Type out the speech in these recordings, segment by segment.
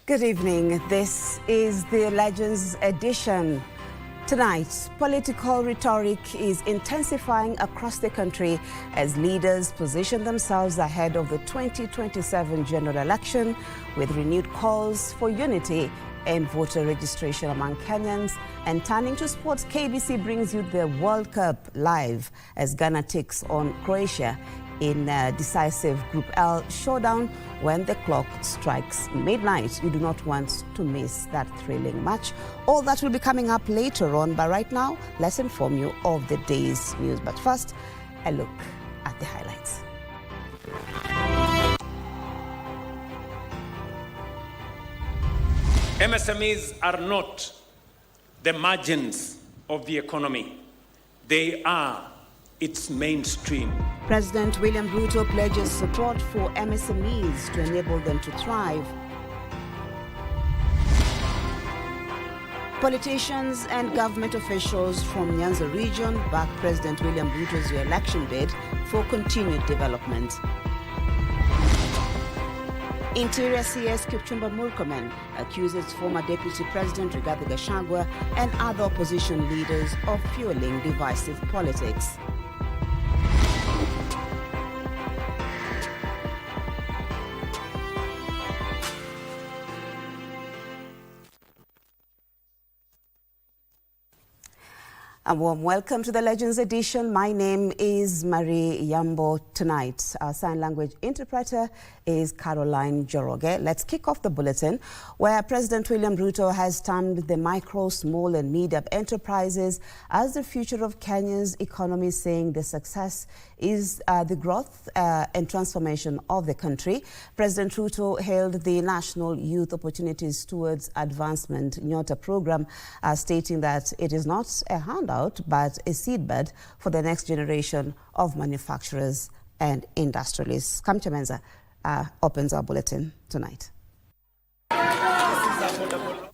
Good evening. This is the Legends edition. Tonight, political rhetoric is intensifying across the country as leaders position themselves ahead of the 2027 general election with renewed calls for unity and voter registration among Kenyans. And turning to sports, KBC brings you the World Cup live as Ghana takes on Croatia in a decisive Group L showdown when the clock strikes midnight. You do not want to miss that thrilling match. All that will be coming up later on, but right now, let's inform you of the day's news. But first, a look at the highlights. MSMEs are not the margins of the economy. They are its mainstream. President William Ruto pledges support for MSMEs to enable them to thrive. Politicians and government officials from Nyanza region back President William Ruto's re-election bid for continued development. Interior CS Kipchumba Murkomen accuses former Deputy President Rigathi Gachagua and other opposition leaders of fueling divisive politics. A warm welcome to the Legends edition. My name is Marie Yambo. Tonight, our sign language interpreter is Caroline Joroge. Let's kick off the bulletin where President William Ruto has termed the micro, small and medium enterprises as the future of Kenya's economy, saying the success is the growth and transformation of the country. President Ruto hailed the National Youth Opportunities Towards Advancement Nyota program, stating that it is not a handout but a seedbed for the next generation of manufacturers and industrialists. Kamcha Menza opens our bulletin tonight.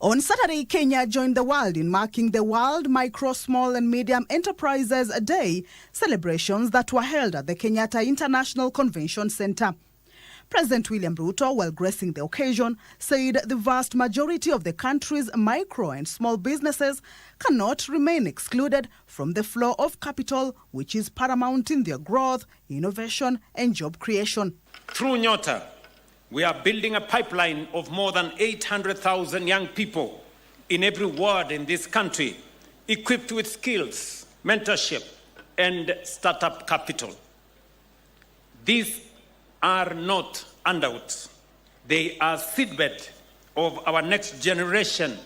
On Saturday, Kenya joined the world in marking the World Micro, Small and Medium Enterprises Day celebrations that were held at the Kenyatta International Convention Center. President William Ruto, while gracing the occasion, said the vast majority of the country's micro and small businesses cannot remain excluded from the flow of capital, which is paramount in their growth, innovation and job creation. Through Nyota, we are building a pipeline of more than 800,000 young people in every ward in this country, equipped with skills, mentorship, and startup capital. These are not handouts. They are seedbed of our next generation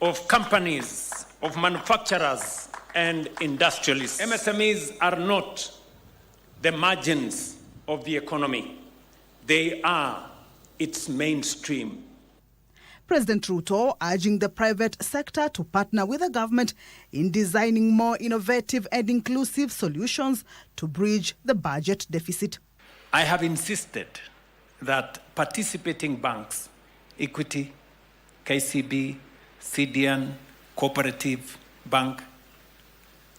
of companies, of manufacturers and industrialists. MSMEs are not the margins of the economy. They are its mainstream. President Ruto urging the private sector to partner with the government in designing more innovative and inclusive solutions to bridge the budget deficit. I have insisted that participating banks, Equity, KCB, CDN, Cooperative Bank,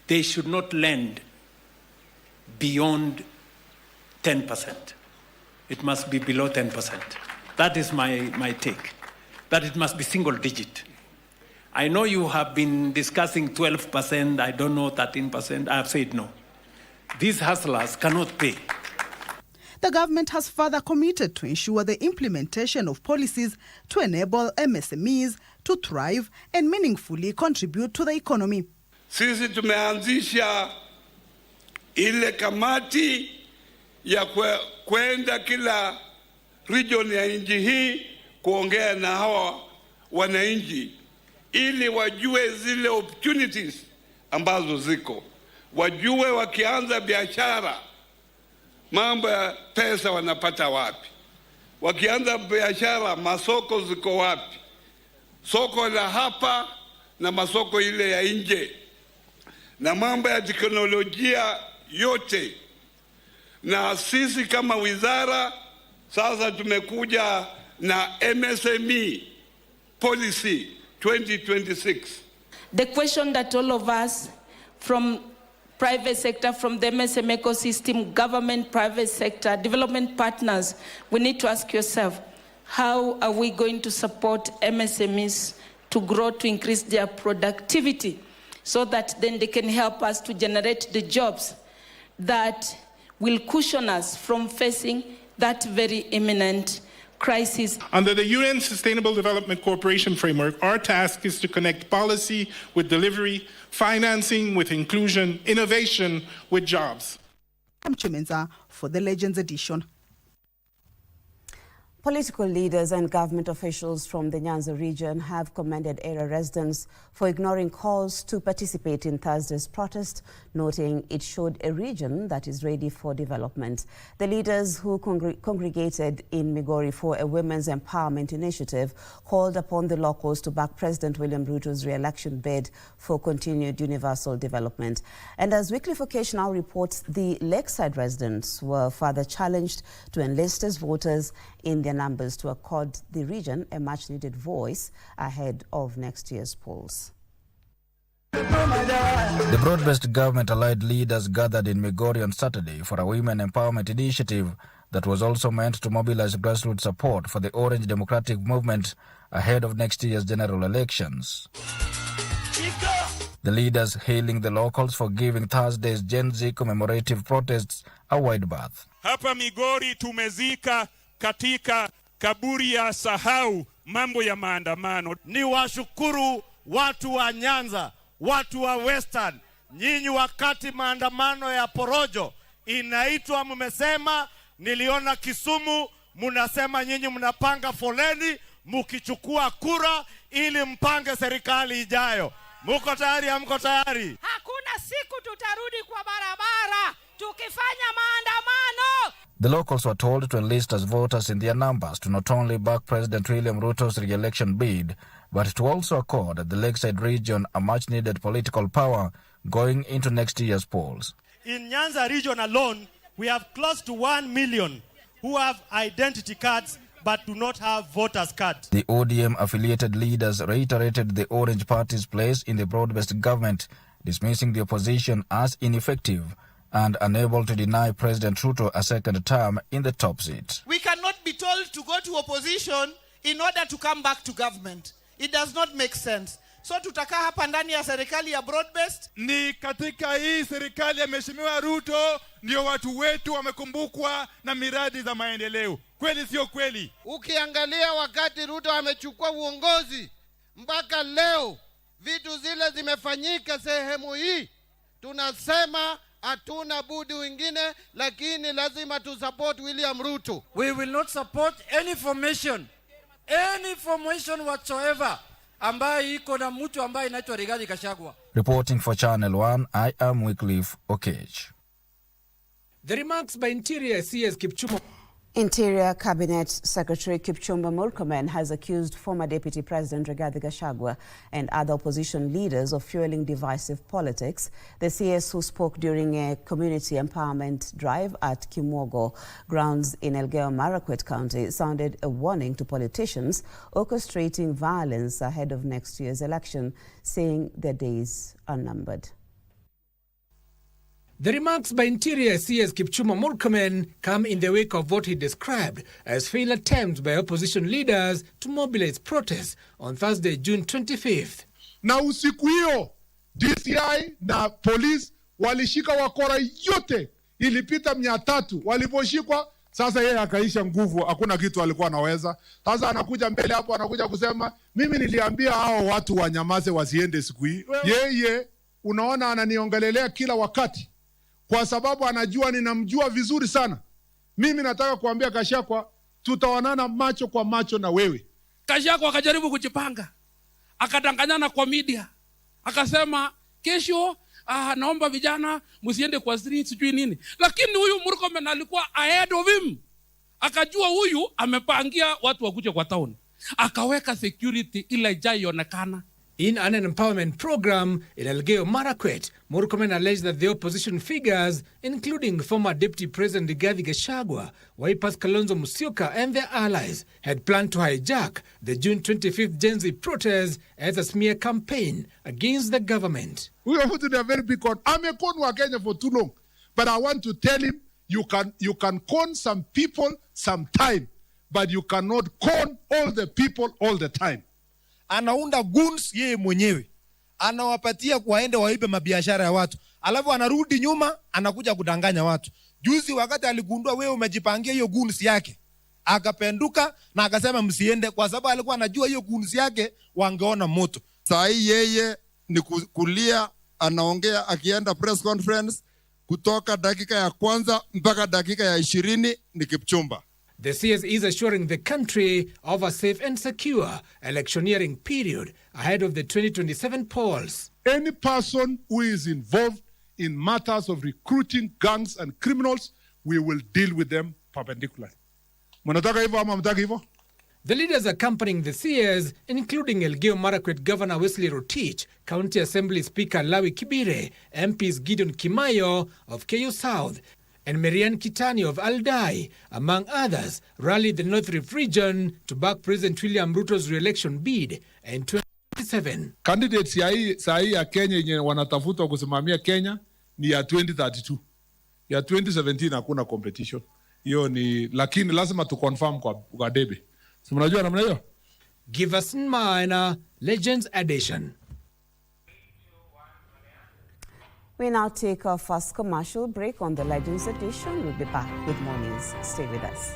they should not lend beyond 10%. It must be below 10%. That is my take, that it must be single digit. I know you have been discussing 12%, I don't know, 13%. I have said no. These hustlers cannot pay. The government has further committed to ensure the implementation of policies to enable MSMEs to thrive and meaningfully contribute to the economy. Sisi tumeanzisha ile kamati ya kwenda kila region ya nchi hii kuongea na hawa wananchi ili wajue zile opportunities ambazo ziko. Wajue wakianza biashara mambo ya pesa wanapata wapi? Wakianza biashara masoko ziko wapi? Soko la hapa na masoko ile ya nje. Na mambo ya teknolojia yote. Na sisi kama wizara sasa tumekuja na MSME policy 2026. The question that all of us from private sector, from the MSM ecosystem, government, private sector, development partners, we need to ask yourself, how are we going to support MSMEs to grow, to increase their productivity, so that then they can help us to generate the jobs that will cushion us from facing that very imminent crisis. Under the UN Sustainable Development Cooperation Framework, our task is to connect policy with delivery, financing with inclusion, innovation with jobs. I'm Chimenza for the Legends edition. Political leaders and government officials from the Nyanza region have commended area residents for ignoring calls to participate in Thursday's protest, noting it showed a region that is ready for development. The leaders who congregated in Migori for a women's empowerment initiative called upon the locals to back President William Ruto's re-election bid for continued universal development. And as Weekly Vocation now reports, the Lakeside residents were further challenged to enlist as voters in their numbers to accord the region a much-needed voice ahead of next year's polls. The broad-based government-allied leaders gathered in Migori on Saturday for a women empowerment initiative that was also meant to mobilize grassroots support for the Orange Democratic Movement ahead of next year's general elections. The leaders hailing the locals for giving Thursday's Gen Z commemorative protests a wide berth. Hapa Migori tumezika katika kaburi ya sahau mambo ya maandamano. Ni washukuru watu wa Nyanza, watu wa Western, nyinyi wakati maandamano ya porojo inaitwa, mmesema, niliona Kisumu, munasema nyinyi mnapanga foleni mukichukua kura ili mpange serikali ijayo. Muko tayari? Hamko tayari? Hakuna siku tutarudi kwa barabara tukifanya maandamano. The locals were told to enlist as voters in their numbers to not only back President William Ruto's re-election bid, but to also accord the Lakeside region a much-needed political power going into next year's polls. In Nyanza region alone, we have close to 1 million who have identity cards but do not have voters' cards. The ODM-affiliated leaders reiterated the Orange Party's place in the broad-based government, dismissing the opposition as ineffective and unable to deny President Ruto a second term in the top seat. We cannot be told to go to opposition in order to come back to government. It does not make sense. So tutakaa hapa ndani ya serikali ya broad-based. Ni katika hii serikali ya Mheshimiwa Ruto ndio watu wetu wamekumbukwa na miradi za maendeleo. Kweli sio kweli? Ukiangalia wakati Ruto amechukua uongozi mpaka leo vitu zile zimefanyika sehemu hii, tunasema hatuna budi wengine, lakini lazima tu support William Ruto. We will not support any formation whatsoever ambaye iko na mtu ambaye inaitwa Rigathi Gachagua. Reporting for Channel 1, I am Wycliffe Okech. The remarks by Interior CS Kipchumba. Interior Cabinet Secretary Kipchumba Murkomen has accused former Deputy President Rigathi Gachagua and other opposition leaders of fueling divisive politics. The CS, who spoke during a community empowerment drive at Kimwogo grounds in Elgeyo Marakwet County, sounded a warning to politicians orchestrating violence ahead of next year's election, saying their days are numbered. The remarks by Interior CS Kipchumba Murkomen come in the wake of what he described as failed attempts by opposition leaders to mobilize protests on Thursday, June 25th. Na usiku hiyo, DCI na police walishika wakora yote, ilipita 300. Waliposhikwa, sasa yeye akaisha nguvu, hakuna kitu alikuwa anaweza. Sasa anakuja mbele hapo, anakuja kusema, mimi niliambia hao watu wanyamaze wasiende siku hii. Yeye, unaona ananiongelelea kila wakati, kwa sababu anajua ninamjua vizuri sana. Mimi nataka kuambia Gachagua, tutaonana macho kwa macho na wewe. Gachagua akajaribu kujipanga, akadanganyana kwa media, akasema kesho naomba vijana msiende kwa street sijui nini. Lakini huyu Murkomen alikuwa ahead of him, akajua huyu amepangia watu wakuje kwa town, akaweka security ila ijaionekana. In an empowerment program in Elgeyo Marakwet, Murkomen alleged that the opposition figures, including former Deputy President Rigathi Gachagua, Wiper's Kalonzo Musyoka and their allies, had planned to hijack the June 25th Gen Z protest as a smear campaign against the government. We are putting a very big con. I'm a con wa Kenya for too long, but I want to tell him, you can con some people some time, but you cannot con all the people all the time. Anaunda goons yeye mwenyewe, anawapatia waende waibe mabiashara ya watu, alafu anarudi nyuma anakuja kudanganya watu. Juzi wakati aligundua wewe umejipangia hiyo goons yake, akapenduka na akasema msiende, kwa sababu alikuwa anajua hiyo goons yake wangeona moto. Saa hii yeye ni kulia, anaongea akienda press conference kutoka dakika ya kwanza mpaka dakika ya 20 ni Kipchumba. The CS is assuring the country of a safe and secure electioneering period ahead of the 2027 polls. Any person who is involved in matters of recruiting gangs and criminals, we will deal with them perpendicularly. Mnataka hivyo ama mtaki hivyo? The leaders accompanying the CS, including Elgeyo Marakwet Governor Wesley Rotich, County Assembly Speaker Lawi Kibire, MPs Gideon Kimayo of KU South, and Marian Kitani of Aldai, among others, rallied the North Rift region to back President William Ruto's re-election bid in 2027. Candidates saa hii ya Kenya yenye wanatafuta kusimamia Kenya ni ya 2032. Ya 2017 hakuna competition. Hiyo ni, lakini lazima tu confirm kwa debe. Si mnajua namna hiyo? Give us minor Legends Edition. We now take our first commercial break on the Legends Edition. We'll be back with more news. Stay with us.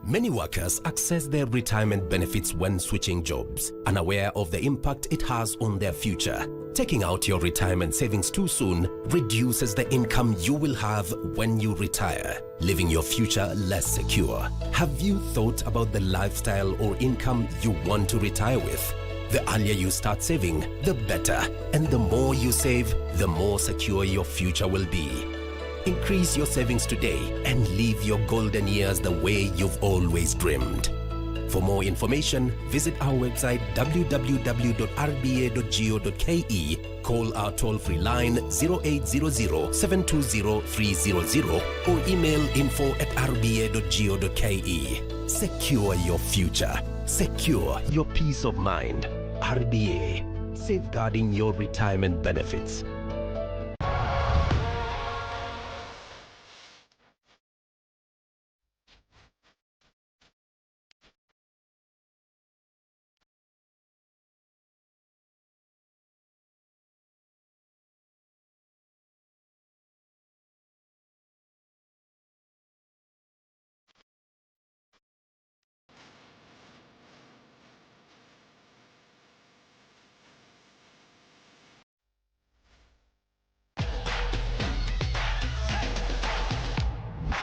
Many workers access their retirement benefits when switching jobs, unaware of the impact it has on their future. Taking out your retirement savings too soon reduces the income you will have when you retire, leaving your future less secure. Have you thought about the lifestyle or income you want to retire with? The earlier you start saving, the better. And the more you save, the more secure your future will be. Increase your savings today and live your golden years the way you've always dreamed. For more information, visit our website www.rba.go.ke, call our toll-free line 0800-720-300 or email info@rba.go.ke. Secure your future. Secure your peace of mind. RBA, safeguarding your retirement benefits.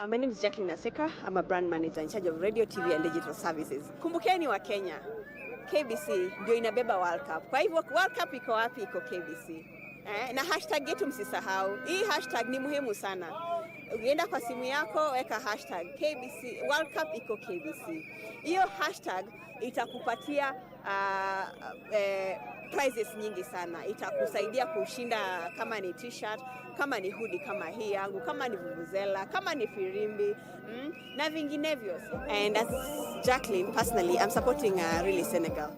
My name is Jacqueline Naseka. I'm a brand manager in charge of radio, TV and digital services. Kumbukeni wa Kenya, KBC ndio inabeba World Cup. Kwa hivyo World Cup iko wapi? Iko KBC. Na hashtag yetu msisahau. Hii hashtag ni muhimu sana. Ukienda kwa simu yako weka hashtag KBC World Cup iko KBC. Hiyo hashtag itakupatia prizes nyingi sana. Itakusaidia kushinda kama ni t-shirt, kama ni hoodie kama hii yangu, kama ni vuvuzela, kama ni firimbi, na vinginevyo. And as Jacqueline, personally, I'm supporting really Senegal.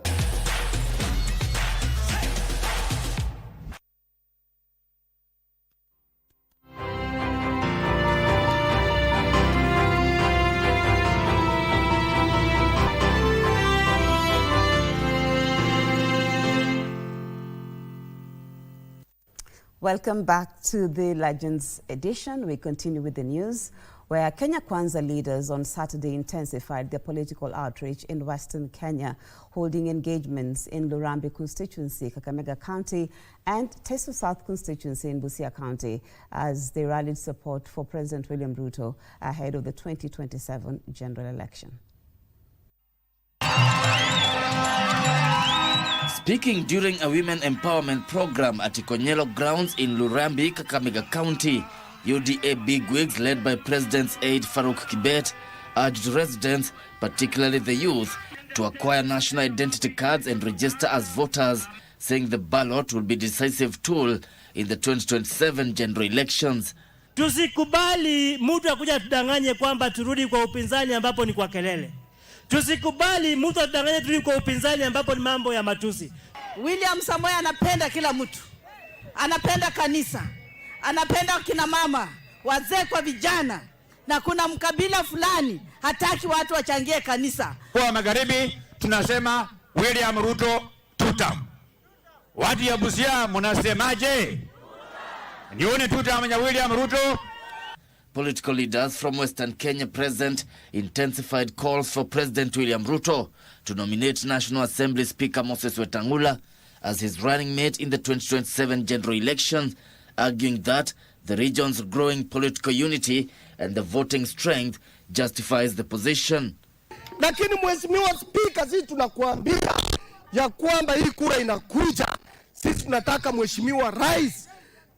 Welcome back to the Legends Edition. We continue with the news, where Kenya Kwanza leaders on Saturday intensified their political outreach in Western Kenya, holding engagements in Lurambi constituency, Kakamega County, and Teso South constituency in Busia County, as they rallied support for President William Ruto ahead of the 2027 general election. Speaking during a women empowerment program at Ikonyelo grounds in Lurambi, Kakamega County, UDA bigwigs led by President's aide Farouk Kibet urged residents, particularly the youth, to acquire national identity cards and register as voters, saying the ballot will be a decisive tool in the 2027 general elections. Tusikubali mtu akuja tudanganye kwamba turudi kwa upinzani ambapo ni kwa kelele. Tusikubali mtu atudanganye turudi kwa upinzani ambapo ni mambo ya matusi. William Samoei anapenda kila mtu. Anapenda kanisa. Anapenda kina mama, wazee kwa vijana. Na kuna mkabila fulani hataki watu wachangie kanisa. Kwa magharibi tunasema William Ruto tutam. Watu ya Busia mnasemaje? Nione tutam ya William Ruto. Political leaders from Western Kenya present intensified calls for President William Ruto to nominate National Assembly Speaker Moses Wetangula as his running mate in the 2027 general elections, arguing that the region's growing political unity and the voting strength justifies the position. Lakini mheshimiwa Spika, sisi tunakuambia ya kwamba hii kura inakuja. Sisi tunataka mheshimiwa Rais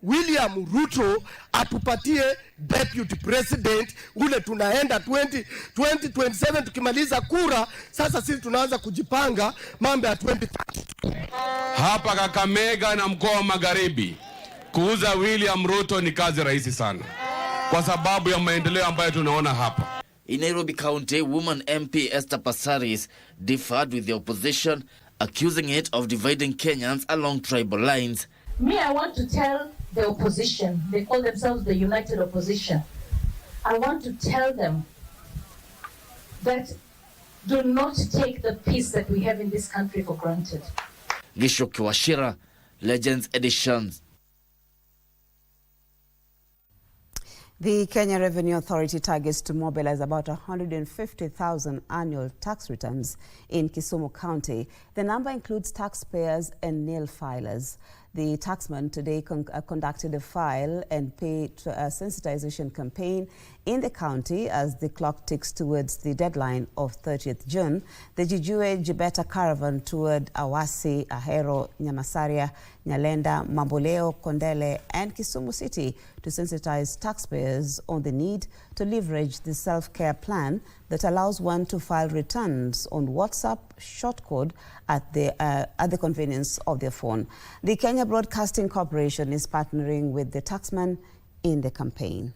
William Ruto atupatie deputy president ule tunaenda 2027 tukimaliza kura. Sasa sisi tunaanza kujipanga mambo ya 2030. Hapa Kakamega na mkoa wa Magharibi kuuza William Ruto ni kazi rahisi sana kwa sababu ya maendeleo ambayo tunaona hapa. In Nairobi County, woman MP Esther Passaris differed with the opposition, accusing it of dividing Kenyans along tribal lines. Me, I want to tell the opposition, they call themselves the United Opposition. I want to tell them that do not take the peace that we have in this country for granted. Gishoki Washira, Legends Editions. The Kenya Revenue Authority targets to mobilize about 150,000 annual tax returns in Kisumu County. The number includes taxpayers and nil filers. The taxman today conducted a file and pay sensitization campaign in the county as the clock ticks towards the deadline of 30th June. The Jijue Jibeta caravan toured Awasi, Ahero, Nyamasaria, Nyalenda, Mamboleo, Kondele and Kisumu City to sensitize taxpayers on the need to leverage the self-care plan that allows one to file returns on WhatsApp short code at the convenience of their phone. The Kenya Broadcasting Corporation is partnering with the taxman in the campaign.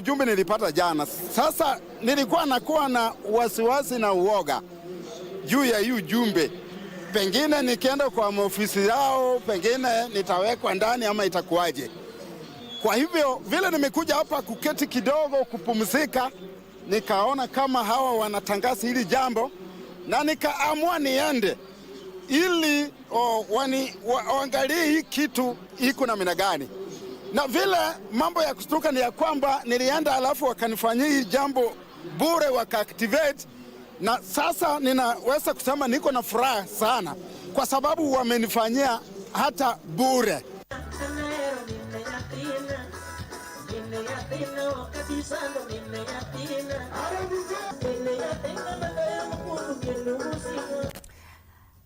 Ujumbe nilipata jana. Sasa nilikuwa nakuwa na wasiwasi na uoga juu ya hii ujumbe. Pengine nikienda kwa maofisi yao, pengine nitawekwa ndani ama itakuwaje. Kwa hivyo vile nimekuja hapa kuketi kidogo kupumzika, nikaona kama hawa wanatangaza hili jambo na nikaamua niende ili waangalie hii kitu iko na namna gani. Na vile mambo ya kustuka ni ya kwamba nilienda alafu wakanifanyia hii jambo bure wakaactivate, na sasa ninaweza kusema niko na furaha sana kwa sababu wamenifanyia hata bure.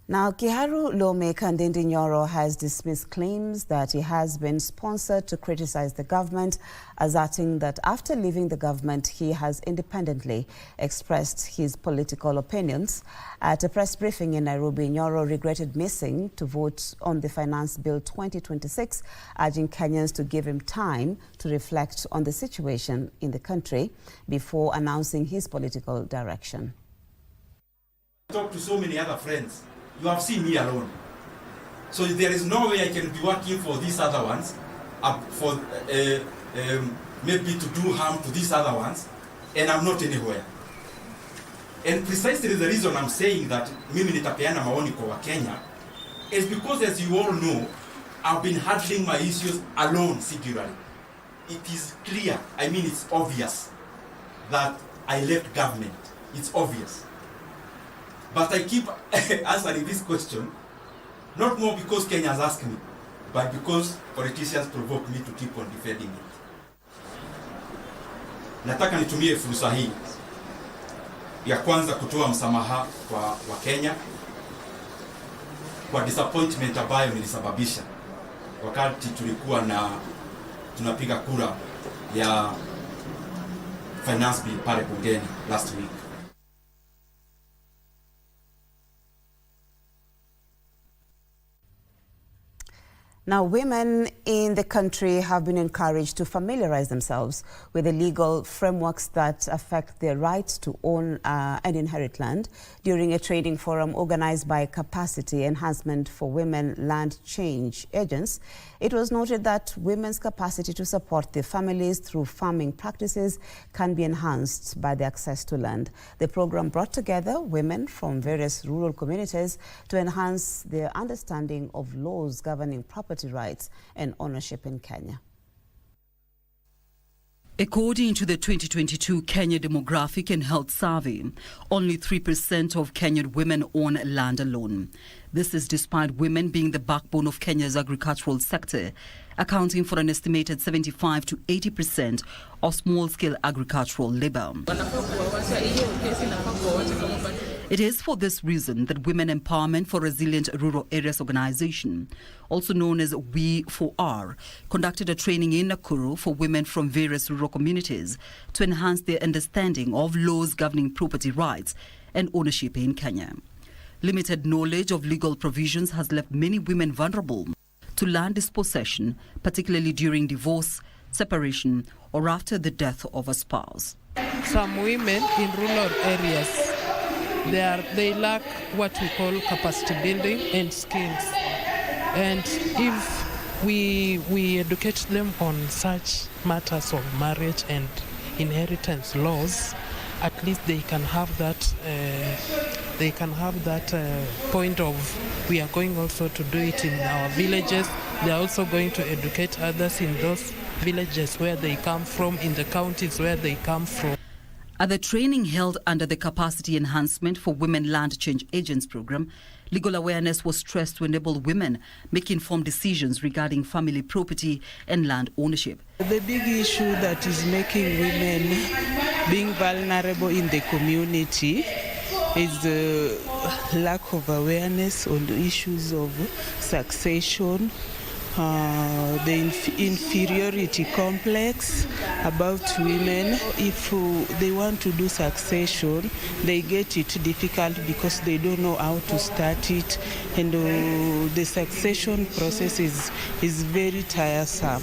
Now, Kiharu lawmaker Ndindi Nyoro has dismissed claims that he has been sponsored to criticize the government, asserting that after leaving the government, he has independently expressed his political opinions. At a press briefing in Nairobi, Nyoro regretted missing to vote on the Finance Bill 2026, urging Kenyans to give him time to reflect on the situation in the country before announcing his political direction. I talked to so many other friends. You have seen me alone. So there is no way I can be working for these other ones, maybe to do harm to these other ones, and I'm not anywhere. And precisely the reason I'm saying that mimi nitapeana maoni kwa Kenya is because, as you all know, I've been handling my issues alone, singularly. It is clear, I mean it's obvious, that I left government. It's obvious. But I keep answering this question, not more because Kenya has asked me, but because politicians provoke me to keep on defending it. Nataka nitumie fursa hii ya kwanza kutoa msamaha kwa Kenya kwa disappointment ambayo nilisababisha wakati tulikuwa tunapiga kura ya finance bill pale bungeni last week. Now, women in the country have been encouraged to familiarize themselves with the legal frameworks that affect their rights to own and inherit land during a training forum organized by Capacity Enhancement for Women Land Change Agents. It was noted that women's capacity to support their families through farming practices can be enhanced by the access to land. The program brought together women from various rural communities to enhance their understanding of laws governing property rights and ownership in Kenya. According to the 2022 Kenya Demographic and Health Survey, only 3% of Kenyan women own land alone. This is despite women being the backbone of Kenya's agricultural sector, accounting for an estimated 75 to 80% of small-scale agricultural labor. It is for this reason that Women Empowerment for Resilient Rural Areas Organization, also known as We4R, conducted a training in Nakuru for women from various rural communities to enhance their understanding of laws governing property rights and ownership in Kenya. Limited knowledge of legal provisions has left many women vulnerable to land dispossession, particularly during divorce, separation, or after the death of a spouse. Some women in rural areas, they lack what we call capacity building and skills. And if we educate them on such matters of marriage and inheritance laws, at least they can have that point of we are going also to do it in our villages. They are also going to educate others in those villages where they come from, in the counties where they come from. At the training held under the Capacity Enhancement for Women Land Change Agents program, legal awareness was stressed to enable women make informed decisions regarding family property and land ownership. The big issue that is making women being vulnerable in the community is the lack of awareness on the issues of succession, the inferiority complex about women. If they want to do succession, they get it difficult because they don't know how to start it, and the succession process is very tiresome,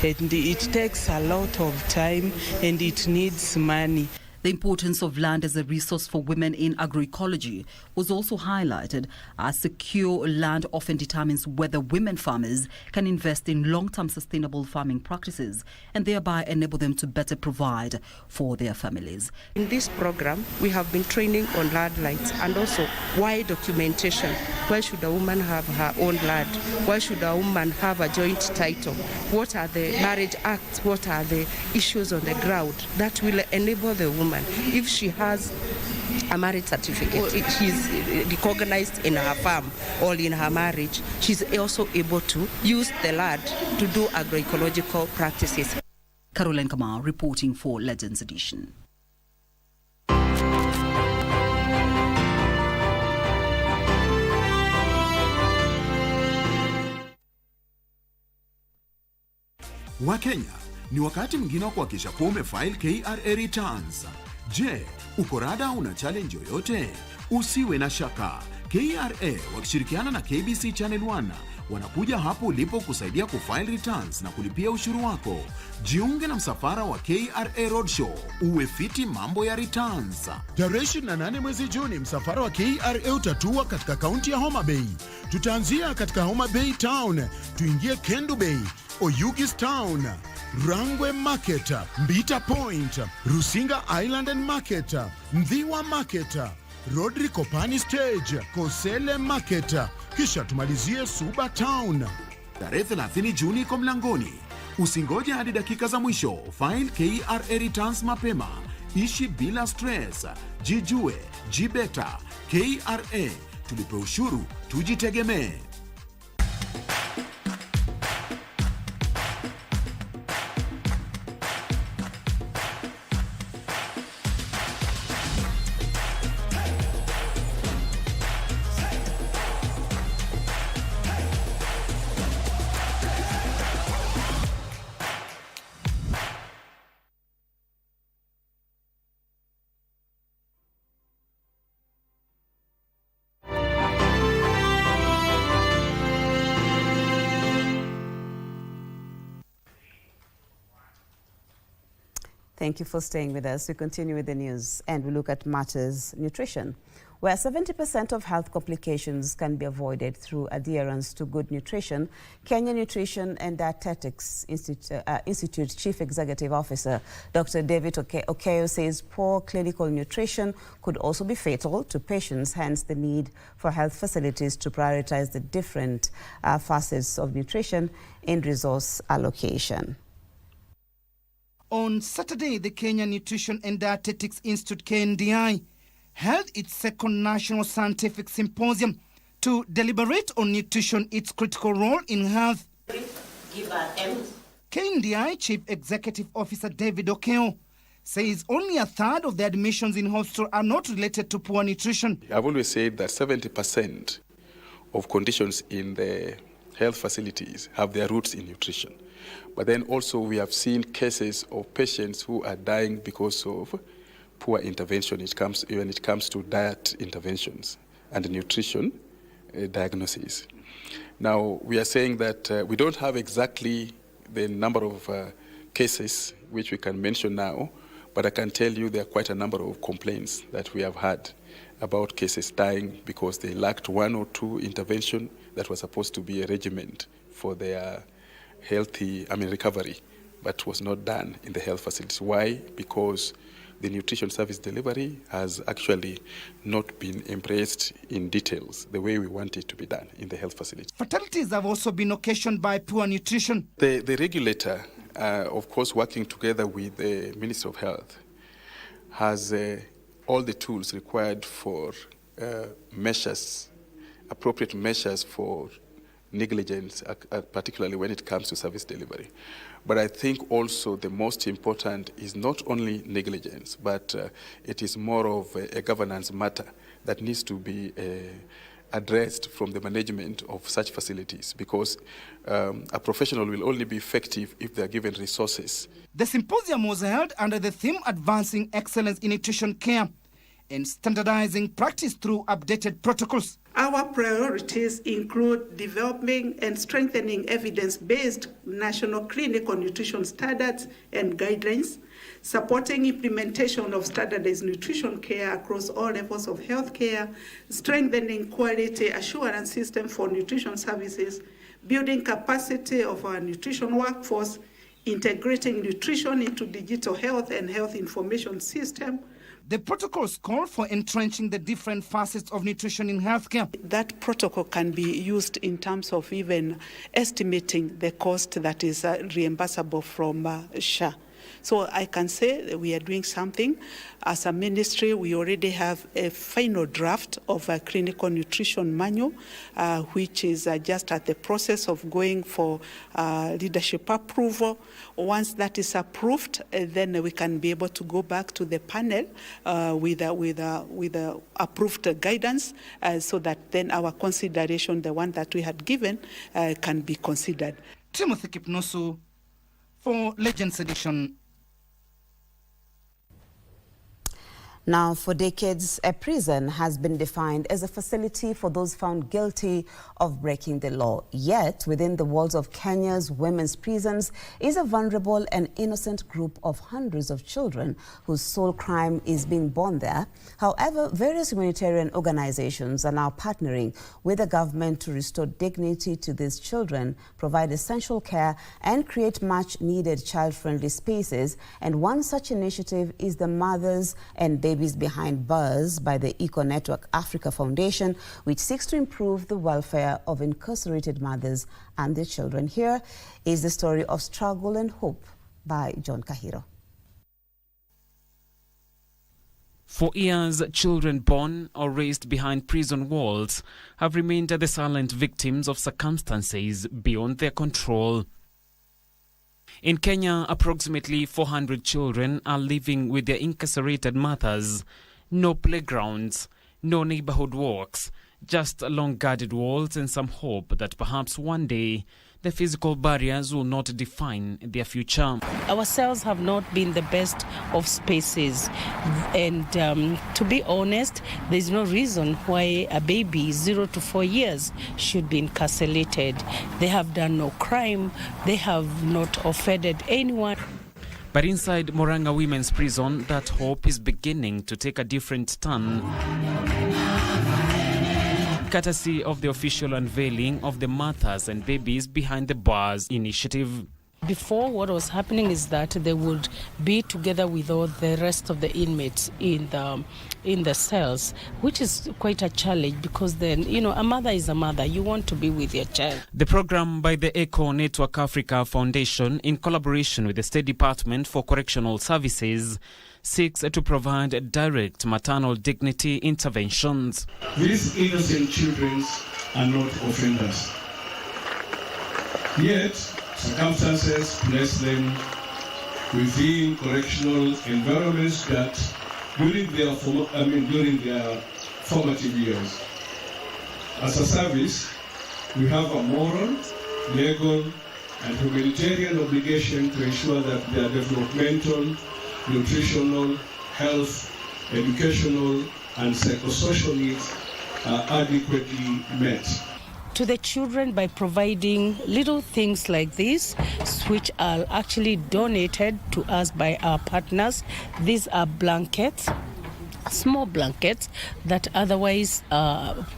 and it takes a lot of time and it needs money. The importance of land as a resource for women in agroecology was also highlighted, as secure land often determines whether women farmers can invest in long-term sustainable farming practices and thereby enable them to better provide for their families. In this program, we have been training on land rights and also why documentation. Why should a woman have her own land? Why should a woman have a joint title? What are the marriage acts? What are the issues on the ground that will enable the woman, if she has a marriage certificate, she's recognized in her farm or in her marriage, she's also able to use the land to do agroecological practices. Caroline Kamau reporting for Legends Edition. Wakenya, ni wakati mwingine wa kuhakikisha kuwa umefile KRA returns. Je, uko rada una challenge yoyote? Usiwe na shaka. KRA wakishirikiana na KBC Channel 1 wanakuja hapo ulipo kusaidia kufile returns na kulipia ushuru wako. Jiunge na msafara wa KRA Roadshow, uwe fiti mambo ya returns. Tarehe 28 mwezi Juni, msafara wa KRA utatua katika kaunti ya Homa Bay. Tutaanzia katika Homa Bay Town, tuingie Kendu Bay, Oyugis Town, Rangwe Market, Mbita Point, Rusinga Island and Market, Mdhiwa Market, Rodri Kopani Stage, Kosele Market, kisha tumalizie Suba Town. Tarehe 30 Juni iko mlangoni. Usingoje hadi dakika za mwisho. File KRA returns mapema. Ishi bila stress. Jijue, jibeta. KRA, tulipe ushuru, tujitegemee. Thank you for staying with us. We continue with the news and we look at matters nutrition, where 70% of health complications can be avoided through adherence to good nutrition. Kenya Nutrition and Dietetics Institute Chief Executive Officer Dr. David Okeyo says poor clinical nutrition could also be fatal to patients, hence the need for health facilities to prioritize the different facets of nutrition in resource allocation. On Saturday, the Kenya Nutrition and Dietetics Institute, KNDI, held its second National Scientific Symposium to deliberate on nutrition, its critical role in health. KNDI Chief Executive Officer David Okeyo says only a third of the admissions in hospital are not related to poor nutrition. I've always said that 70% of conditions in the health facilities have their roots in nutrition. But then also we have seen cases of patients who are dying because of poor intervention when it comes to diet interventions and nutrition diagnosis. Now, we are saying that we don't have exactly the number of cases which we can mention now, but I can tell you there are quite a number of complaints that we have had about cases dying because they lacked one or two intervention that was supposed to be a regimen for their recovery, but was not done in the health facilities. Why? Because the nutrition service delivery has actually not been embraced in details the way we want it to be done in the health facility. Fatalities have also been occasioned by poor nutrition. The regulator, of course, working together with the Ministry of Health, has all the tools required for appropriate measures for negligence, particularly when it comes to service delivery. But I think also the most important is not only negligence, but it is more of a governance matter that needs to be addressed from the management of such facilities, because a professional will only be effective if they are given resources. The symposium was held under the theme Advancing Excellence in Nutrition Care and Standardizing Practice through Updated Protocols. Our priorities include developing and strengthening evidence-based national clinical nutrition standards and guidelines, supporting implementation of standardized nutrition care across all levels of healthcare, strengthening quality assurance system for nutrition services, building capacity of our nutrition workforce, integrating nutrition into digital health and health information system. The protocols call for entrenching the different facets of nutrition in healthcare. That protocol can be used in terms of even estimating the cost that is reimbursable from SHA. So I can say that we are doing something. As a ministry, we already have a final draft of a clinical nutrition manual, which is just at the process of going for leadership approval. Once that is approved, then we can be able to go back to the panel with approved guidance, so that then our consideration, the one that we had given, can be considered. Timothy Kipnosu for Legends Edition. Now, for decades, a prison has been defined as a facility for those found guilty of breaking the law. Yet, within the walls of Kenya's women's prisons is a vulnerable and innocent group of hundreds of children whose sole crime is being born there. However, various humanitarian organizations are now partnering with the government to restore dignity to these children, provide essential care, and create much-needed child-friendly spaces. And one such initiative is the Mothers and Babies Behind Bars by the Eco Network Africa Foundation, which seeks to improve the welfare of incarcerated mothers and their children. Here is the story of struggle and hope by John Kahiro. For years, children born or raised behind prison walls have remained the silent victims of circumstances beyond their control. In Kenya, approximately 400 children are living with their incarcerated mothers. No playgrounds, no neighborhood walks, just long-guarded walls and some hope that perhaps one day the physical barriers will not define their future. Our cells have not been the best of spaces, and to be honest, there's no reason why a baby 0 to 4 years should be incarcerated. They have done no crime, they have not offended anyone. But inside Murang'a Women's Prison, that hope is beginning to take a different turn, courtesy of the official unveiling of the Mothers and Babies Behind the Bars initiative. Before, what was happening is that they would be together with all the rest of the inmates in the cells, which is quite a challenge because then, a mother is a mother. You want to be with your child. The program by the ECHO Network Africa Foundation, in collaboration with the State Department for Correctional Services, seeks to provide direct maternal dignity interventions. These innocent children are not offenders. Yet, circumstances place them within correctional environments that during their formative years. As a service, we have a moral, legal, and humanitarian obligation to ensure that their developmental, nutritional, health, educational, and psychosocial needs are adequately met. To the children by providing little things like this, which are actually donated to us by our partners. These are blankets, small blankets that otherwise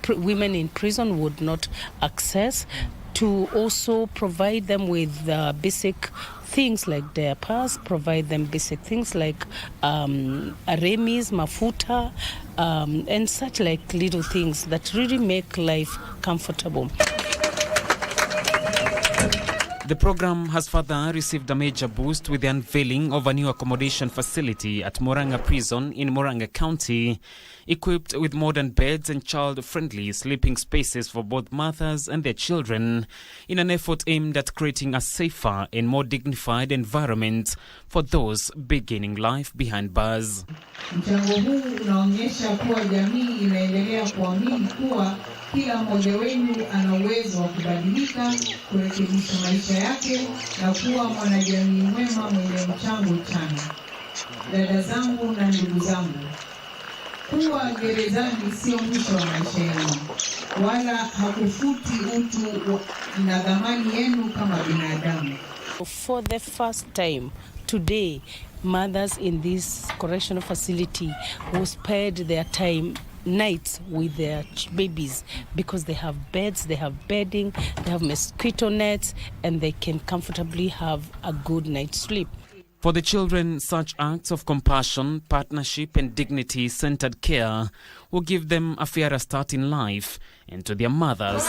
women in prison would not access, to also provide them with basic things like diapers, provide them basic things like aremis, mafuta, and such like little things that really make life comfortable. The program has further received a major boost with the unveiling of a new accommodation facility at Murang'a Prison in Murang'a County, equipped with modern beds and child-friendly sleeping spaces for both mothers and their children, in an effort aimed at creating a safer and more dignified environment for those beginning life behind bars. Mchango huu unaonyesha kuwa jamii inaendelea kuamini kuwa kila mmoja wenu ana uwezo wa kubadilika, kurekebisha maisha yake na kuwa mwanajamii mwema mwenye mchango chanya. Dada zangu na ndugu zangu, kuwa gerezani sio mwisho wa maisha yenu, wala hakufuti utu na dhamani yenu kama binadamu. For the first time today, mothers in this correctional facility will spend their time nights with their babies because they have beds, they have bedding, they have mosquito nets, and they can comfortably have a good night's sleep. For the children, such acts of compassion, partnership, and dignity-centered care will give them a fairer start in life, and to their mothers,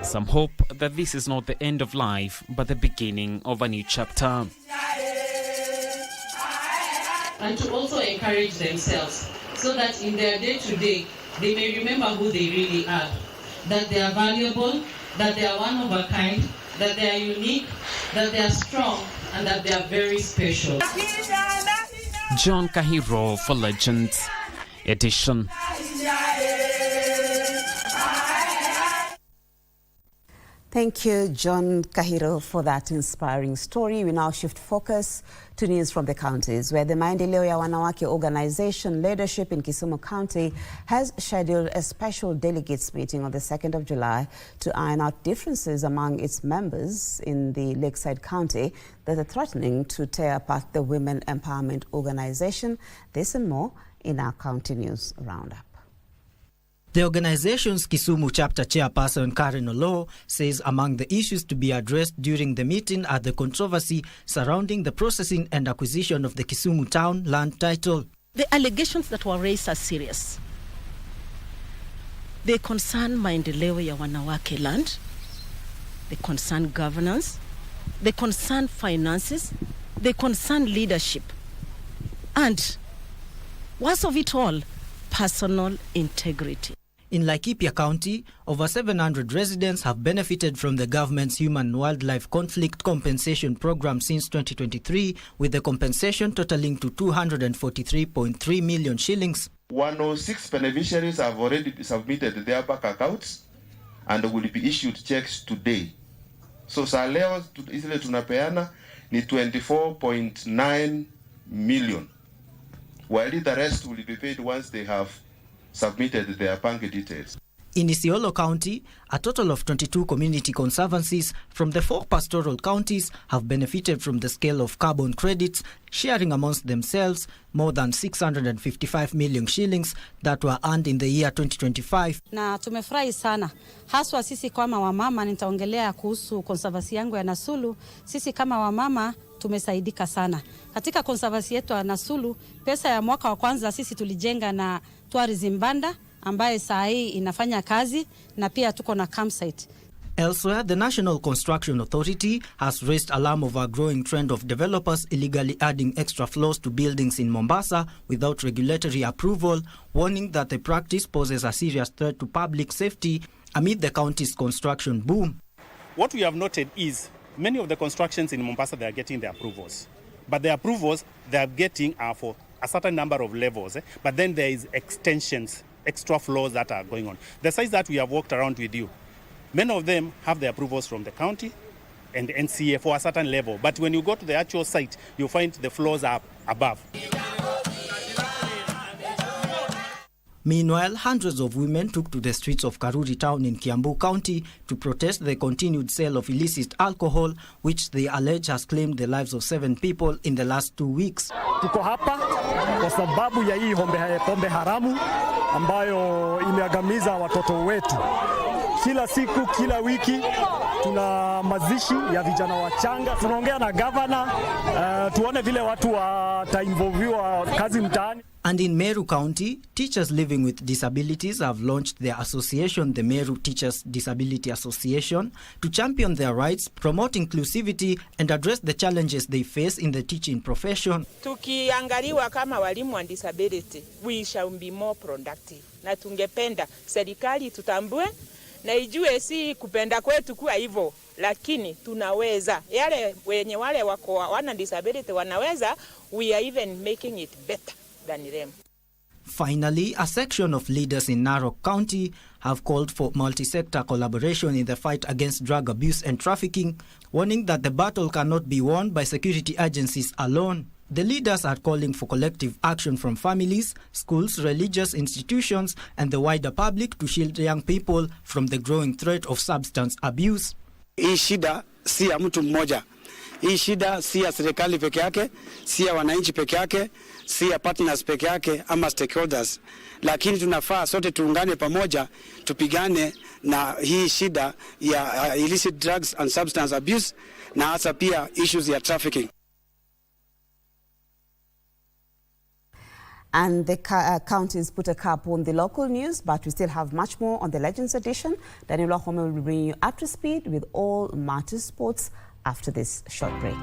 some hope that this is not the end of life, but the beginning of a new chapter. And to also encourage themselves so that in their day-to-day, they may remember who they really are, that they are valuable, that they are one of a kind, that they are unique, that they are strong, and that they are very special. John Kahiro for Legends Edition. Thank you, John Kahiro, for that inspiring story. We now shift focus to news from the counties, where the Maendeleo ya Wanawake organization leadership in Kisumu County has scheduled a special delegates meeting on the 2nd of July to iron out differences among its members in the Lakeside County that are threatening to tear apart the Women Empowerment Organization. This and more in our County News Roundup. The organization's Kisumu chapter chairperson Karen Olo says among the issues to be addressed during the meeting are the controversy surrounding the processing and acquisition of the Kisumu town land title. The allegations that were raised are serious. They concern maendeleo ya wanawake land, they concern governance, they concern finances, they concern leadership, and worst of it all, personal integrity. In Laikipia County, over 700 residents have benefited from the government's Human and Wildlife Conflict Compensation Program since 2023, with the compensation totaling to 243.3 million shillings. 106 beneficiaries have already submitted their bank accounts and will be issued checks today. So saa leo ile tunapeana ni 24.9 million, while the rest will be paid once they have submitted their bank details. In Isiolo County, a total of 22 community conservancies from the 4 pastoral counties have benefited from the scale of carbon credits, sharing amongst themselves more than 655 million shillings that were earned in the year 2025. Na tumefurahi sana. Haswa sisi kama wamama, nitaongelea kuhusu konservansi yangu ya Nasulu. Sisi kama wamama tumesaidika sana. Katika konservansi yetu ya Nasulu, pesa ya mwaka wa kwanza sisi tulijenga na tourism banda ambaye saa hii inafanya kazi na pia tuko na campsite. Elsewhere, the National Construction Authority has raised alarm of a growing trend of developers illegally adding extra floors to buildings in Mombasa without regulatory approval, warning that the practice poses a serious threat to public safety amid the county's construction boom. What we have noted is many of the constructions in Mombasa, they are getting the approvals. But the approvals they are getting are for a certain number of levels. But then there is extensions, extra floors that are going on. The sites that we have walked around with you, many of them have the approvals from the county and NCA for a certain level. But when you go to the actual site, you find the floors are above. Meanwhile, hundreds of women took to the streets of Karuri town in Kiambu County to protest the continued sale of illicit alcohol, which they allege has claimed the lives of 7 people in the last 2 weeks. Tuko hapa kwa sababu ya hii pombe haramu ambayo imeagamiza watoto wetu. Kila siku, kila wiki tuna mazishi ya vijana wachanga. Tunaongea na governor tuone vile watu watainvolviwa kazi mtaani. And in Meru County, teachers living with disabilities have launched their association, the Meru Teachers Disability Association, to champion their rights, promote inclusivity, and address the challenges they face in the teaching profession. Tukiangaliwa kama walimu wa disability, we shall be more productive. Na tungependa serikali tutambue na ijue si kupenda kwetu kuwa hivyo, lakini tunaweza. Yale wenye wale wako wana disability wanaweza, we are even making it better than them. Finally, a section of leaders in Narok County have called for multi-sector collaboration in the fight against drug abuse and trafficking, warning that the battle cannot be won by security agencies alone. The leaders are calling for collective action from families, schools, religious institutions, and the wider public to shield young people from the growing threat of substance abuse. Hii shida si ya mtu mmoja. Hii shida si ya serikali peke yake, si ya wananchi peke yake, si ya partners peke yake ama stakeholders. Lakini tunafaa sote tuungane pamoja tupigane na hii shida ya illicit drugs and substance abuse na hasa pia issues ya trafficking. And the counties put a cap on the local news, but we still have much more on the Legends edition. Daniel Ohome will bring you up to speed with all matters sports after this short break.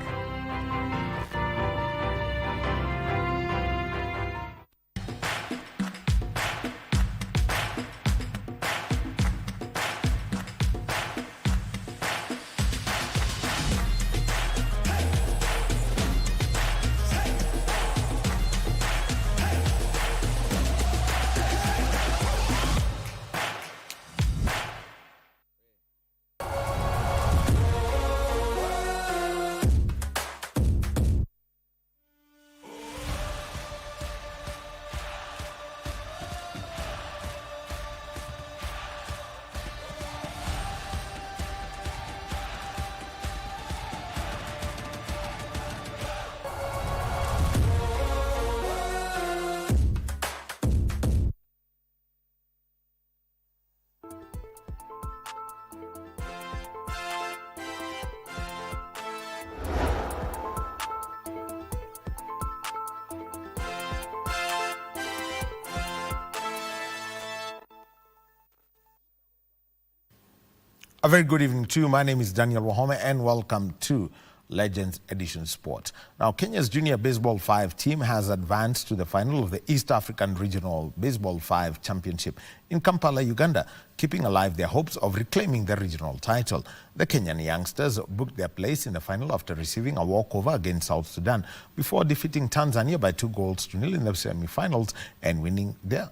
A very good evening to you. My name is Daniel Wahome and welcome to Legends Edition Sport. Now, Kenya's Junior Baseball 5 team has advanced to the final of the East African Regional Baseball 5 Championship in Kampala, Uganda, keeping alive their hopes of reclaiming the regional title. The Kenyan youngsters booked their place in the final after receiving a walkover against South Sudan before defeating Tanzania by 2-0 in the semi-finals and winning their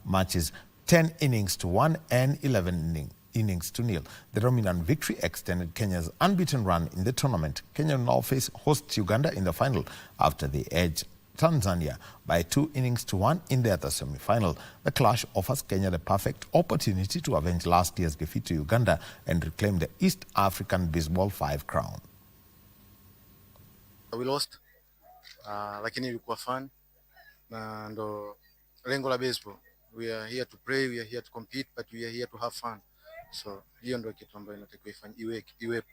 matches 10 innings to 1 and 11 innings to 0. The dominant victory extended Kenya's unbeaten run in the tournament. Kenya will now face host Uganda in the final after they edged Tanzania by 2-1 in the other semi-final. The clash offers Kenya the perfect opportunity to avenge last year's defeat to Uganda and reclaim the East African Baseball 5 crown. We lost, lakini ilikuwa fun na ndo lengo la baseball. We are here to play, we are here to compete, but we are here to have fun. So hiyo ndio kitu ambayo inatakiwa iwepo.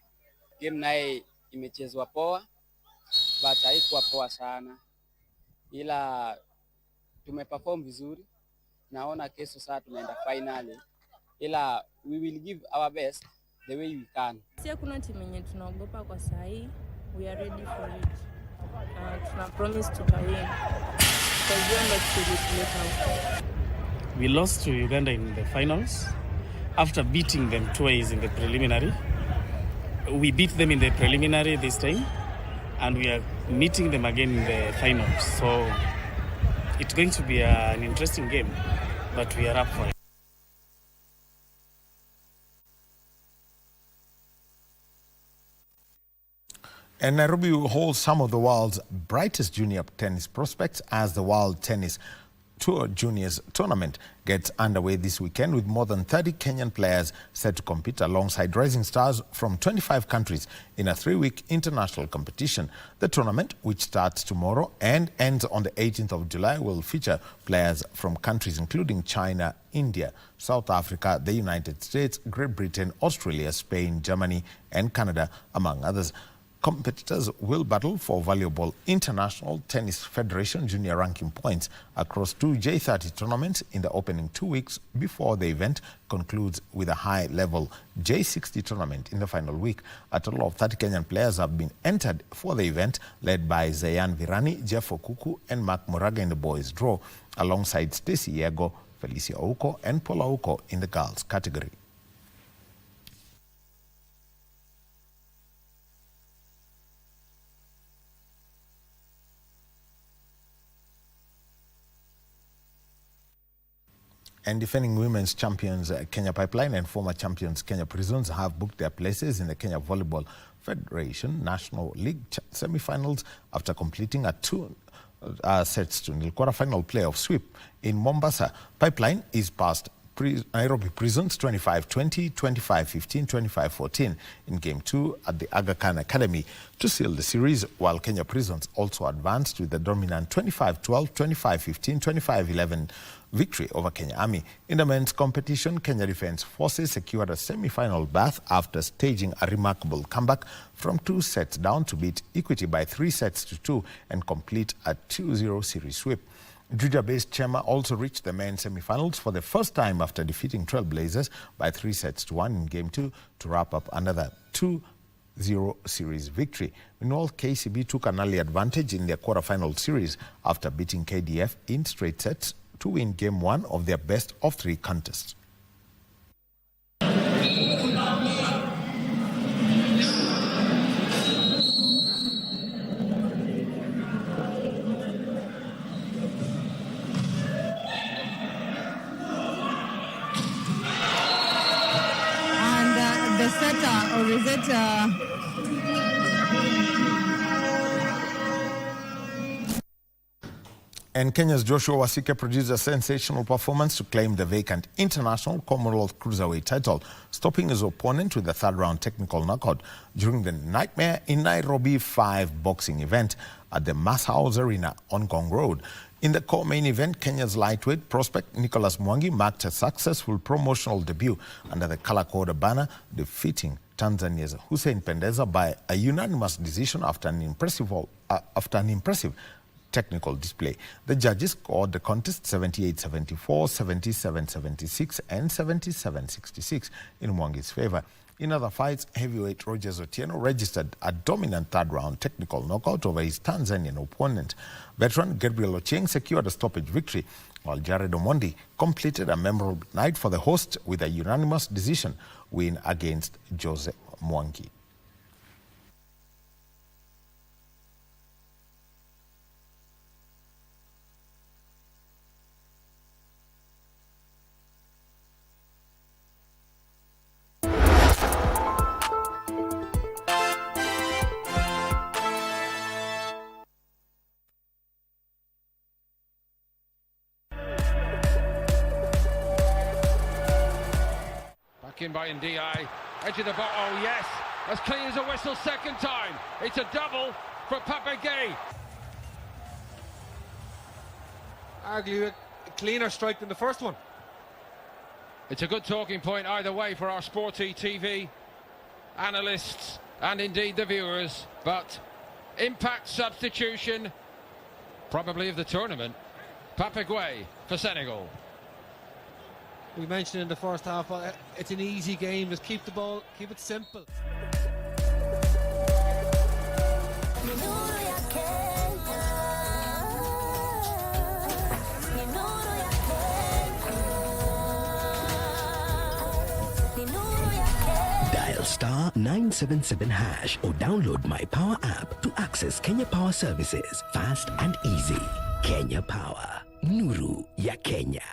Game naye imechezwa poa, but haikuwa poa sana, ila tumeperform vizuri. Naona kesho saa tunaenda finali, ila we will give our best the way we can. Sisi kuna timu yenye tunaogopa kwa saa hii. We are ready for it. Tuna promise tutawin. We lost to Uganda in the finals after beating them twice in the preliminary. We beat them in the preliminary this time, and we are meeting them again in the finals. So it's going to be an interesting game, but we are up for it. And Nairobi will hold some of the world's brightest junior tennis prospects as the World Tennis Tour Juniors Tournament gets underway this weekend, with more than 30 Kenyan players set to compete alongside rising stars from 25 countries in a 3-week international competition. The tournament, which starts tomorrow and ends on the 18th of July, will feature players from countries including China, India, South Africa, the United States, Great Britain, Australia, Spain, Germany, and Canada, among others. Competitors will battle for valuable International Tennis Federation junior ranking points across 2 J30 tournaments in the opening 2 weeks before the event concludes with a high-level J60 tournament in the final week. A total of 30 Kenyan players have been entered for the event, led by Zayan Virani, Jeff Okuku, and Mark Moraga in the boys' draw, alongside Stacey Yego, Felicia Ouko, and Paula Ouko in the girls' category. And defending women's champions Kenya Pipeline and former champions Kenya Prisons have booked their places in the Kenya Volleyball Federation National League semi-finals after completing a 2 sets to nil quarter-final playoff sweep in Mombasa. Pipeline is past Nairobi Prisons 25-20, 25-15, 25-14 in Game 2 at the Aga Khan Academy to seal the series, while Kenya Prisons also advanced with the dominant 25-12, 25-15, 25-11 victory over Kenya Army. In the men's competition, Kenya Defence Forces secured a semi-final berth after staging a remarkable comeback from 2 sets down to beat Equity by 3 sets to 2 and complete a 2-0 series sweep. Juja-based Chema also reached the men's semi-finals for the first time after defeating Trailblazers by 3 sets to 1 in Game 2 to wrap up another 2-0 series victory. Meanwhile, KCB took an early advantage in their quarter-final series after beating KDF in straight sets to win Game 1 of their best-of-3 contest. The setter, or is it And Kenya's Joshua Wasike produced a sensational performance to claim the vacant International Commonwealth Cruiserweight title, stopping his opponent with a third-round technical knockout during the Nightmare in Nairobi 5 boxing event at the Mass House Arena on Gong Road. In the co-main event, Kenya's lightweight prospect Nicholas Mwangi marked a successful promotional debut under the color code banner, defeating Tanzania's Hussein Pendeza by a unanimous decision after an impressive technical display. The judges scored the contest 78-74, 77-76 and 77-66 in Mwangi's favor. In other fights, heavyweight Rogers Otieno registered a dominant third-round technical knockout over his Tanzanian opponent. Veteran Gabriel Ochieng secured a stoppage victory, while Jared Omondi completed a memorable night for the host with a unanimous decision win against Jose Mwangi. taken by Ndiaye. Edge of the box. Oh, yes. As clean as a whistle second time. It's a double for Papagay. Arguably a cleaner strike than the first one. It's a good talking point either way for our Sporty TV analysts and indeed the viewers. But impact substitution, probably of the tournament. Papagay for Senegal. We mentioned in the first half, it's an easy game. Just keep the ball, keep it simple. Dial star 977 hash or download my Power app to access Kenya Power services fast and easy. Kenya Power, nuru ya Kenya.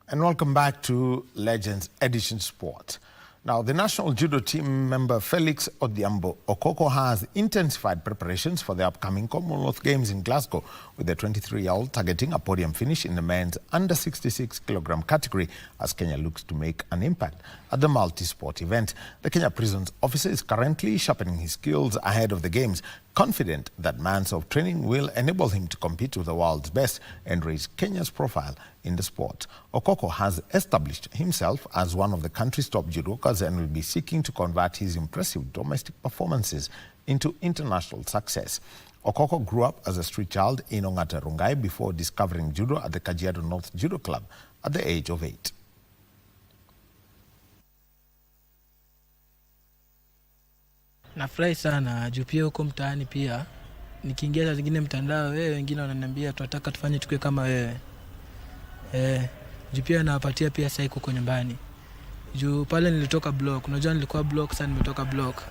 And welcome back to Legends Edition Sport. Now, the national judo team member Felix Yambo Okoko has intensified preparations for the upcoming Commonwealth Games in Glasgow, with the 23-year-old targeting a podium finish in the men's under 66 kilogram category as Kenya looks to make an impact at the multi-sport event. The Kenya Prisons officer is currently sharpening his skills ahead of the Games, confident that months of training will enable him to compete with the world's best and raise Kenya's profile in the sport. Okoko has established himself as one of the country's top judokas and will be seeking to convert his impressive domestic performances into international success. Okoko grew up as a street child in Ongata Rongai before discovering judo at the Kajiado North Judo Club at the age of 8. Nafurahi sana juu pia huko mtaani pia nikiingia saa zingine mtandao wengine wananiambia tunataka tufanye tukue kama wewe. Juu pia nawapatia pia saiko kwa nyumbani. Juu pale nilitoka block, unajua nilikuwa block, sasa nimetoka block.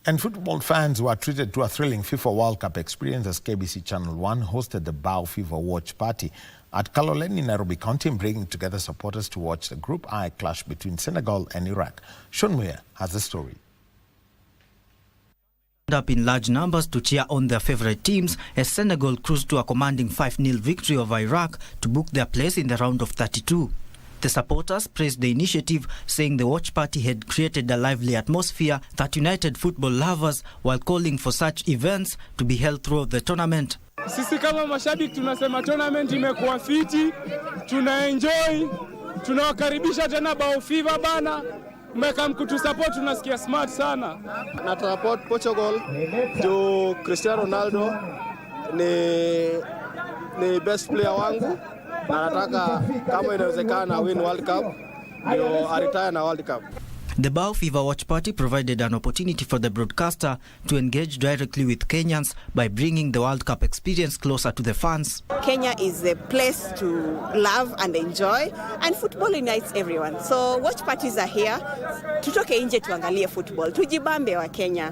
And football fans were treated to a thrilling FIFA World Cup experience as KBC Channel 1 hosted the Bao FIFA Watch Party at Kaloleni, Nairobi County, bringing together supporters to watch the Group I clash between Senegal and Iraq. Sean Muir has the story. Up in large numbers to cheer on their favorite teams as Senegal cruised to a commanding 5-0 victory over Iraq to book their place in the round of 32. The supporters praised the initiative, saying the watch party had created a lively atmosphere that united football lovers while calling for such events to be held throughout the tournament. Sisi kama mashabiki tunasema tournament imekuwa fiti, tunaenjoy, tunawakaribisha tena Bao FIFA bana. Mmeka mkutu support, tunasikia smart sana. Na support Portugal juu Cristiano Ronaldo ni best player wangu na nataka kama inawezekana win World Cup ndio aretire na World Cup. The Bao FIFA Watch Party provided an opportunity for the broadcaster to engage directly with Kenyans by bringing the World Cup experience closer to the fans. Kenya is a place to love and enjoy, and football unites everyone. So watch parties are here. Tutoke nje tuangalie football. Tujibambe wa Kenya.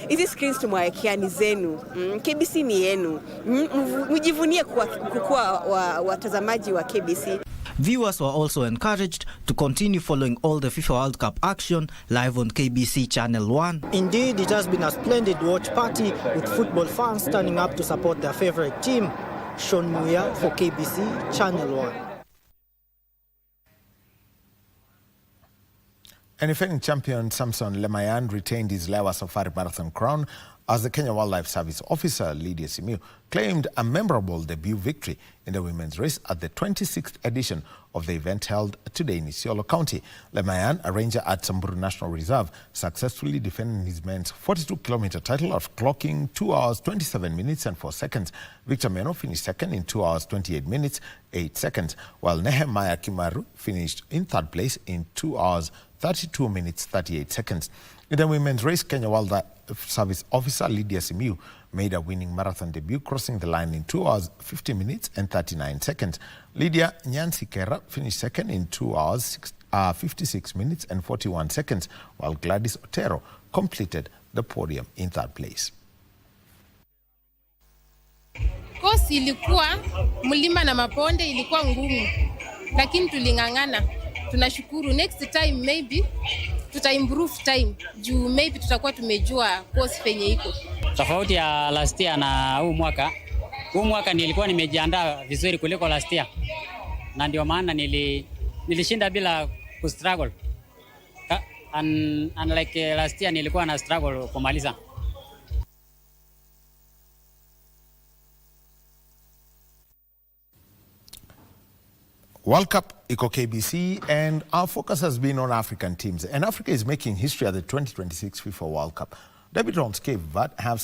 Hizi screens tumwawekea ni zenu. KBC ni yenu. Mjivunie kuwa watazamaji wa KBC. Viewers were also encouraged to continue following all the FIFA World Cup action live on KBC Channel 1. Indeed, it has been a splendid watch party with football fans turning up to support their favorite team. Sean Muya for KBC Channel 1. And defending champion Samson Lemayan retained his Lewa Safari Marathon crown as the Kenya Wildlife Service officer Lydia Simiyu claimed a memorable debut victory in the women's race at the 26th edition of the event held today in Isiolo County. Lemayan, a ranger at Samburu National Reserve, successfully defended his men's 42-kilometer title of clocking 2 hours 27 minutes and 4 seconds. Victor Meno finished second in 2 hours 28 minutes 8 seconds, while Nehemiah Kimaru finished in third place in 2 hours 32 minutes 38 seconds. In the women's race, Kenya Wildlife Service officer Lydia Simiyu made a winning marathon debut, crossing the line in 2 hours 50 minutes and 39 seconds. Lydia Nyansikera finished second in 2 hours 56 minutes and 41 seconds, while Gladys Otero completed the podium in third place. Kosi ilikuwa mlima na maponde, ilikuwa ngumu, lakini tulingangana. Tunashukuru. Next time maybe tuta improve time juu maybe tutakuwa tumejua course penye iko. Tofauti ya last year na huu mwaka nilikuwa nimejiandaa vizuri kuliko last year, na ndio maana nilishinda bila kustruggle. Unlike last year nilikuwa na struggle kumaliza. World Cup iko KBC, and our focus has been on African teams. And Africa is making history at the 2026 FIFA World Cup. Debutants Cape Verde have